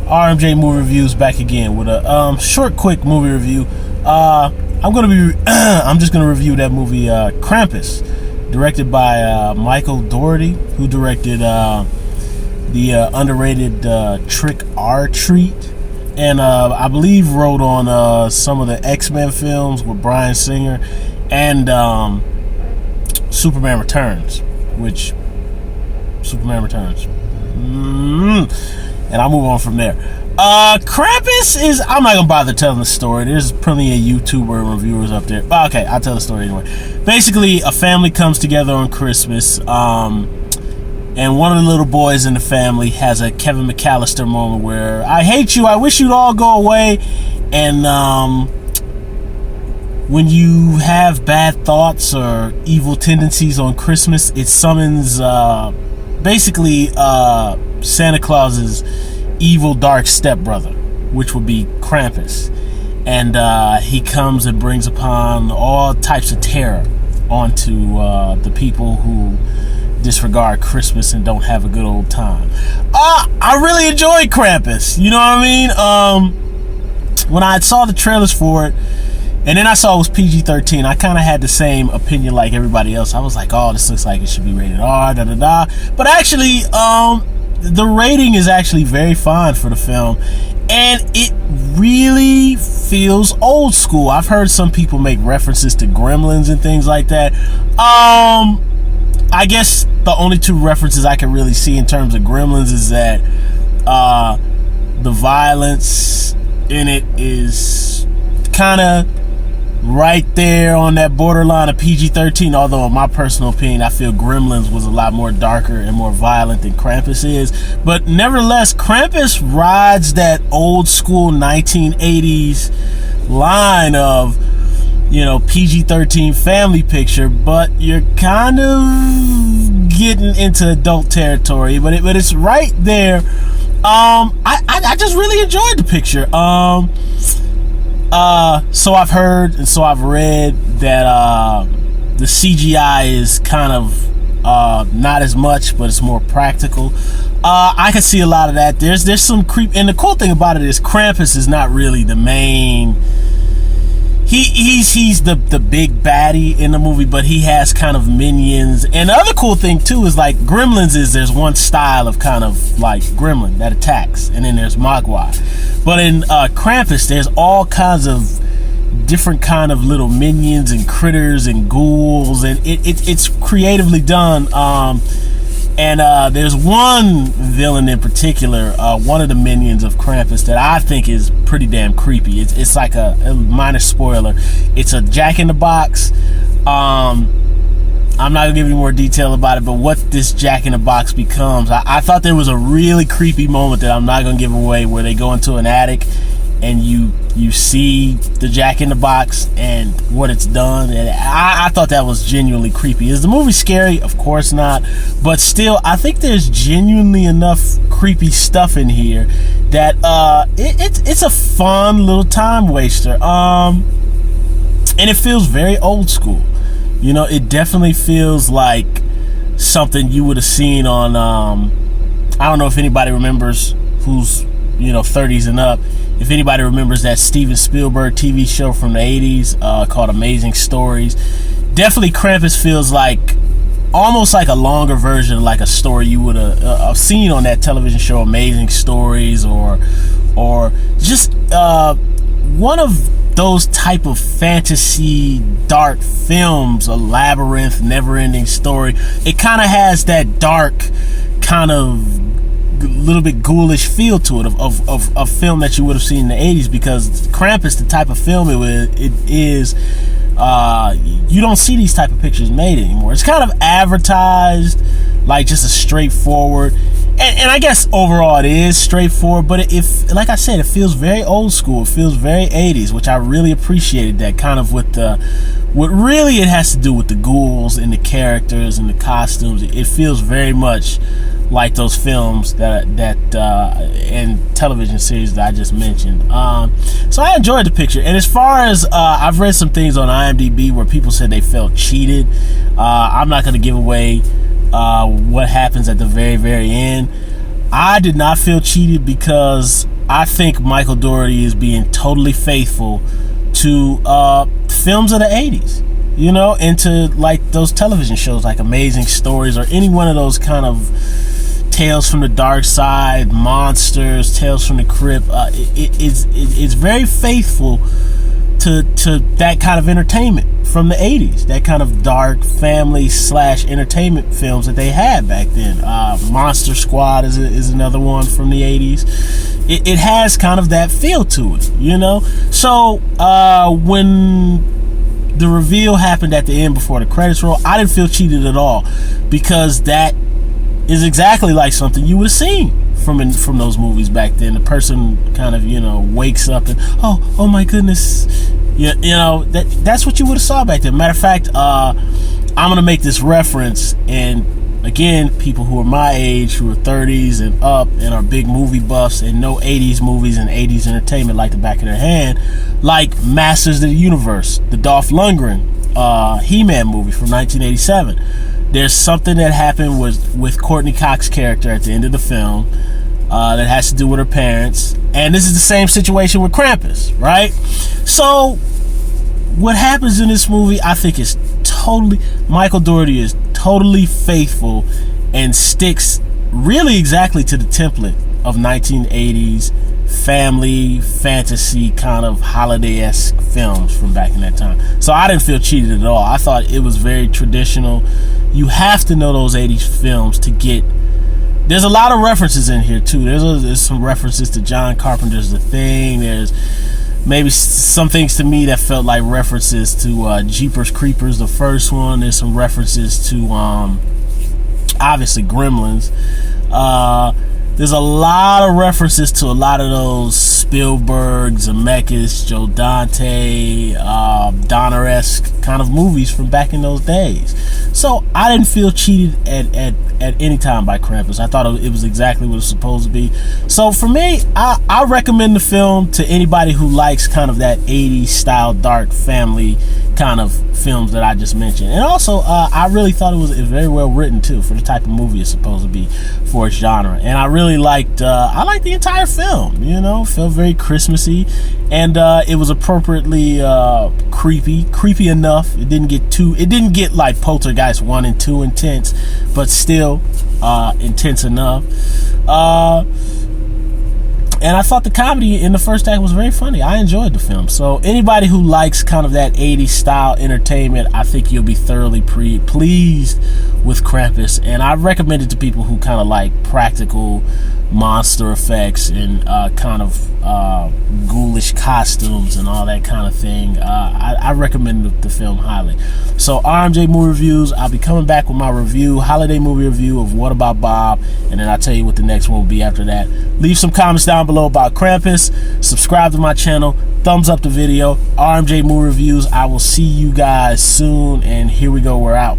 RMJ Movie Reviews back again with a short, quick movie review. I'm just gonna review that movie Krampus, directed by Michael Dougherty, who directed the underrated Trick or Treat, and I believe wrote on some of the X-Men films with Bryan Singer, and Superman Returns. And I'll move on from there. Krampus is... I'm not going to bother telling the story. There's plenty of YouTuber and reviewers up there. Okay, I'll tell the story anyway. Basically, a family comes together on Christmas, and one of the little boys in the family has a Kevin McAllister moment where, I hate you, I wish you'd all go away. And when you have bad thoughts or evil tendencies on Christmas, it summons basically Santa Claus's evil dark stepbrother, which would be Krampus, and he comes and brings upon all types of terror onto the people who disregard Christmas and don't have a good old time. I really enjoyed Krampus, you know what I mean? When I saw the trailers for it, and then I saw it was PG-13, I kind of had the same opinion like everybody else. I was like, oh, this looks like it should be rated R, da-da-da. But actually, the rating is actually very fine for the film, and it really feels old school. I've heard some people make references to Gremlins and things like that. I guess the only two references I can really see in terms of Gremlins is that the violence in it is kind of right there on that borderline of PG-13, although in my personal opinion I feel Gremlins was a lot more darker and more violent than Krampus is. But nevertheless, Krampus rides that old school 1980s line of, you know, PG-13 family picture, but you're kind of getting into adult territory, but it's right there. I just really enjoyed the picture. So I've heard and so I've read that the CGI is kind of not as much, but it's more practical. I can see a lot of that. There's some creep, and the cool thing about it is Krampus is not really the main. He's the big baddie in the movie, but he has kind of minions. And the other cool thing too is, like, Gremlins is there's one style of kind of like gremlin that attacks, and then there's Mogwai. But in Krampus, there's all kinds of different kind of little minions and critters and ghouls, and it's creatively done. And there's one villain in particular, one of the minions of Krampus, that I think is pretty damn creepy. It's like a minor spoiler. It's a Jack-in-the-Box. I'm not gonna give you more detail about it, but what this Jack-in-the-Box becomes, I thought there was a really creepy moment that I'm not gonna give away, where they go into an attic and you see the Jack-in-the-Box and what it's done, and I thought that was genuinely creepy. Is the movie scary? Of course not, but still, I think there's genuinely enough creepy stuff in here that it's a fun little time waster, and it feels very old school. You know, it definitely feels like something you would have seen on I don't know if anybody remembers, who's, you know, 30s and up, if anybody remembers that Steven Spielberg TV show from the 80s called Amazing Stories. Definitely Krampus feels like almost like a longer version of like a story you would have seen on that television show Amazing Stories, or just one of those type of fantasy dark films, a labyrinth, never-ending story. It kind of has that dark kind of little bit ghoulish feel to it of a film that you would have seen in the 80s, because Krampus, the type of film it is, you don't see these type of pictures made anymore. It's kind of advertised like just a straightforward, and I guess overall it is straightforward, but if, like I said, it feels very old school. It feels very 80s, which I really appreciated. That kind of what really it has to do with the ghouls and the characters and the costumes. It feels very much like those films that and television series that I just mentioned. So I enjoyed the picture. And as far as I've read some things on IMDb where people said they felt cheated. I'm not going to give away what happens at the very, very end. I did not feel cheated because I think Michael Dougherty is being totally faithful to films of the 80s, you know, into like those television shows like Amazing Stories or any one of those kind of Tales from the Dark Side, Monsters, Tales from the Crypt. It's very faithful to that kind of entertainment from the 80s, that kind of dark family / entertainment films that they had back then. Monster Squad is another one from the 80s. It has kind of that feel to it, you know. So when the reveal happened at the end before the credits roll, I didn't feel cheated at all, because that is exactly like something you would have seen from those movies back then. The person kind of, you know, wakes up and oh my goodness, you know, that's what you would have saw back then. Matter of fact, I'm gonna make this reference, and again, people who are my age, who are 30s and up and are big movie buffs and know 80s movies and 80s entertainment like the back of their hand, like Masters of the Universe, the Dolph Lundgren He-Man movie from 1987. There's something that happened with Courtney Cox's character at the end of the film that has to do with her parents. And this is the same situation with Krampus, right? So what happens in this movie, I think, is totally, Michael Dougherty is totally faithful and sticks really exactly to the template of 1980s family, fantasy, kind of holiday-esque films from back in that time. So I didn't feel cheated at all. I thought it was very traditional. You have to know those 80s films to get... There's a lot of references in here, too. There's some references to John Carpenter's The Thing. There's maybe some things to me that felt like references to Jeepers Creepers, the first one. There's some references to, obviously, Gremlins. There's a lot of references to a lot of those Spielberg, Zemeckis, Joe Dante, Donner-esque kind of movies from back in those days. So I didn't feel cheated at any time by Krampus. I thought it was exactly what it was supposed to be. So for me, I recommend the film to anybody who likes kind of that 80s style dark family kind of films that I just mentioned. And also, I really thought it was very well written too for the type of movie it's supposed to be for its genre. And I really liked the entire film, you know, felt very Christmassy, and it was appropriately creepy enough. It didn't get like Poltergeist 1 and 2 intense, but still intense enough. And I thought the comedy in the first act was very funny. I enjoyed the film. So anybody who likes kind of that 80s style entertainment, I think you'll be thoroughly pleased with Krampus. And I recommend it to people who kind of like practical monster effects and kind of ghoulish costumes and all that kind of thing. I recommend the film highly. So RMJ Movie Reviews, I'll be coming back with my holiday movie review of What About Bob, and then I'll tell you what the next one will be after that. Leave some comments down below about Krampus, subscribe to my channel, thumbs up the video. RMJ Movie Reviews, I will see you guys soon, and here we go, we're out.